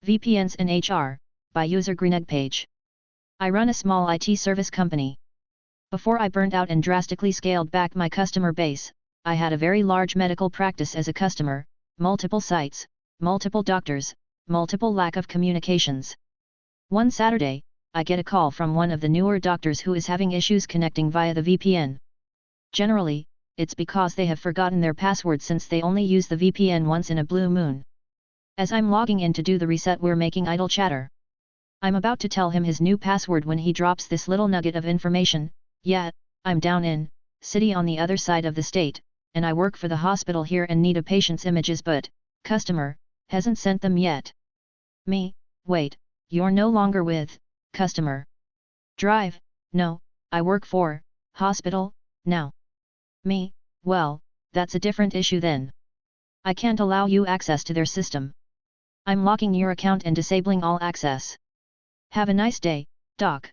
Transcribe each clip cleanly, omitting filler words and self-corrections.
VPNs and HR, by user Greneg page. I run a small IT service company. Before I burned out and drastically scaled back my customer base, I had a very large medical practice as a customer, multiple sites, multiple doctors, multiple lack of communications. One Saturday, I get a call from one of the newer doctors who is having issues connecting via the VPN. Generally, it's because they have forgotten their password since they only use the VPN once in a blue moon. As I'm logging in to do the reset, we're making idle chatter. I'm about to tell him his new password when he drops this little nugget of information. Yeah, I'm down in city on the other side of the state, and I work for the hospital here and need a patient's images, but customer hasn't sent them yet. Me, wait, you're no longer with customer drive? No, I work for hospital now. Me, well, that's a different issue then. I can't allow you access to their system. I'm locking your account and disabling all access. Have a nice day, doc.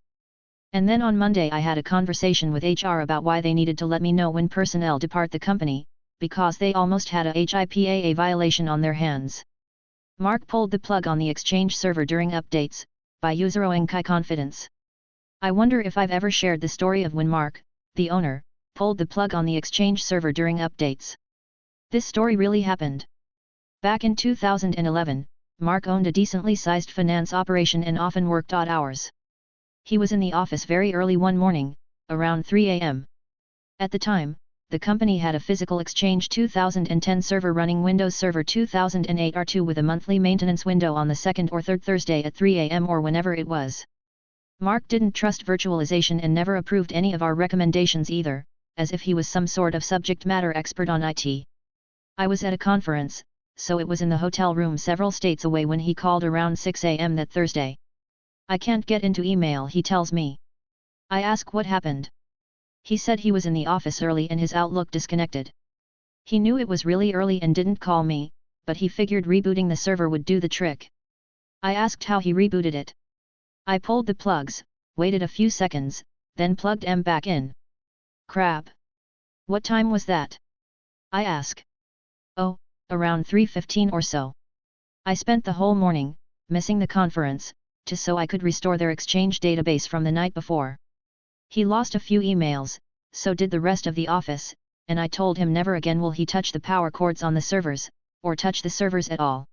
And then on Monday I had a conversation with HR about why they needed to let me know when personnel depart the company, because they almost had a HIPAA violation on their hands. Mark pulled the plug on the Exchange server during updates, by user Oenkai Confidence. I wonder if I've ever shared the story of when Mark, the owner, pulled the plug on the Exchange server during updates. This story really happened. Back in 2011, Mark owned a decently sized finance operation and often worked odd hours. He was in the office very early one morning, around 3 a.m. At the time, the company had a physical Exchange 2010 server running Windows Server 2008 R2 with a monthly maintenance window on the second or third Thursday at 3 a.m. or whenever it was. Mark didn't trust virtualization and never approved any of our recommendations either, as if he was some sort of subject matter expert on IT. I was at a conference, so it was in the hotel room several states away when he called around 6 a.m. that Thursday. I can't get into email, he tells me. I ask what happened. He said he was in the office early and his Outlook disconnected. He knew it was really early and didn't call me, but he figured rebooting the server would do the trick. I asked how he rebooted it. I pulled the plugs, waited a few seconds, then plugged them back in. Crap. What time was that? I ask. Oh, around 3:15 or so. I spent the whole morning, missing the conference, just so I could restore their Exchange database from the night before. He lost a few emails, so did the rest of the office, and I told him never again will he touch the power cords on the servers, or touch the servers at all.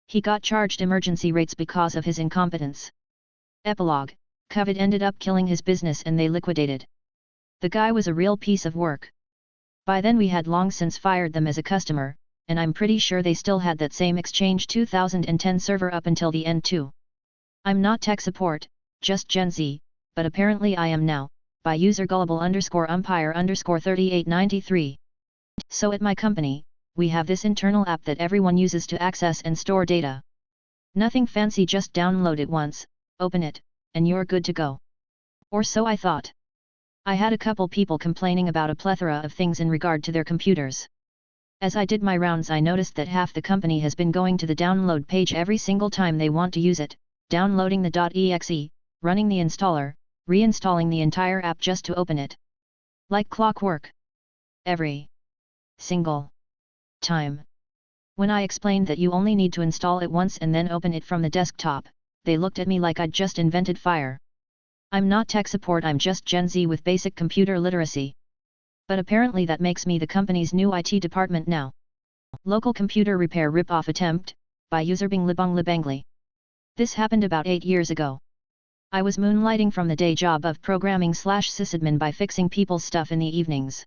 He got charged emergency rates because of his incompetence. Epilogue, COVID ended up killing his business and they liquidated. The guy was a real piece of work. By then we had long since fired them as a customer, and I'm pretty sure they still had that same Exchange 2010 server up until the end too. I'm not tech support, just Gen Z, but apparently I am now, by user gullible_umpire_3893. So at my company, we have this internal app that everyone uses to access and store data. Nothing fancy, just download it once, open it, and you're good to go. Or so I thought. I had a couple people complaining about a plethora of things in regard to their computers. As I did my rounds, I noticed that half the company has been going to the download page every single time they want to use it, downloading the .exe, running the installer, reinstalling the entire app just to open it. Like clockwork. Every single time. When I explained that you only need to install it once and then open it from the desktop, they looked at me like I'd just invented fire. I'm not tech support, I'm just Gen Z with basic computer literacy. But apparently that makes me the company's new IT department now. Local computer repair rip-off attempt, by user Bing Libong Libangli. This happened about 8 years ago. I was moonlighting from the day job of programming/sysadmin by fixing people's stuff in the evenings.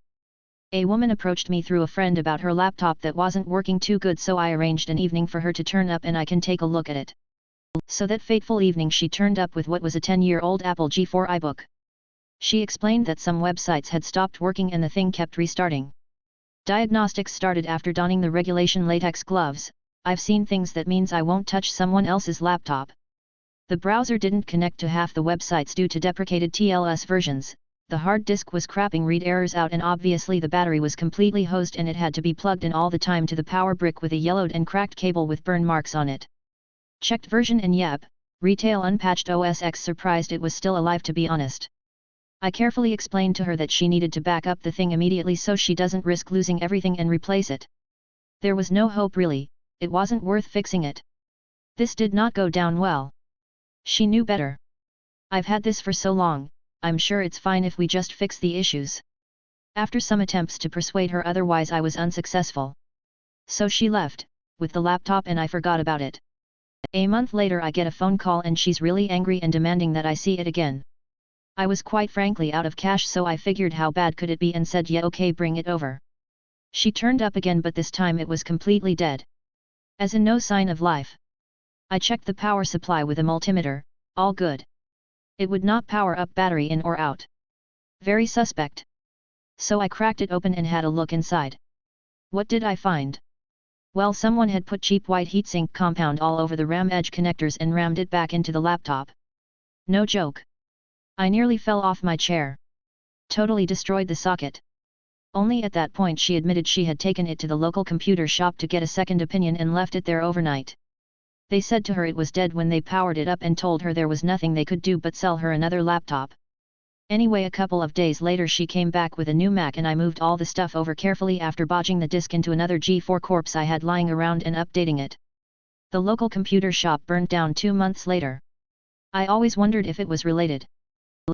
A woman approached me through a friend about her laptop that wasn't working too good, so I arranged an evening for her to turn up and I can take a look at it. So that fateful evening she turned up with what was a 10-year-old Apple G4 iBook. She explained that some websites had stopped working and the thing kept restarting. Diagnostics started after donning the regulation latex gloves. I've seen things that means I won't touch someone else's laptop. The browser didn't connect to half the websites due to deprecated TLS versions, the hard disk was crapping read errors out, and obviously the battery was completely hosed and it had to be plugged in all the time to the power brick with a yellowed and cracked cable with burn marks on it. Checked version and yep, retail unpatched OS X, surprised it was still alive, to be honest. I carefully explained to her that she needed to back up the thing immediately so she doesn't risk losing everything and replace it. There was no hope really, it wasn't worth fixing it. This did not go down well. She knew better. I've had this for so long, I'm sure it's fine if we just fix the issues. After some attempts to persuade her otherwise, I was unsuccessful. So she left, with the laptop, and I forgot about it. A month later I get a phone call and she's really angry and demanding that I see it again. I was quite frankly out of cash, so I figured how bad could it be and said yeah, okay, bring it over. She turned up again, but this time it was completely dead. As in no sign of life. I checked the power supply with a multimeter, all good. It would not power up battery in or out. Very suspect. So I cracked it open and had a look inside. What did I find? Well, someone had put cheap white heatsink compound all over the RAM edge connectors and rammed it back into the laptop. No joke. I nearly fell off my chair. Totally destroyed the socket. Only at that point she admitted she had taken it to the local computer shop to get a second opinion and left it there overnight. They said to her it was dead when they powered it up and told her there was nothing they could do but sell her another laptop. Anyway, a couple of days later she came back with a new Mac and I moved all the stuff over carefully after bodging the disk into another G4 corpse I had lying around and updating it. The local computer shop burned down 2 months later. I always wondered if it was related.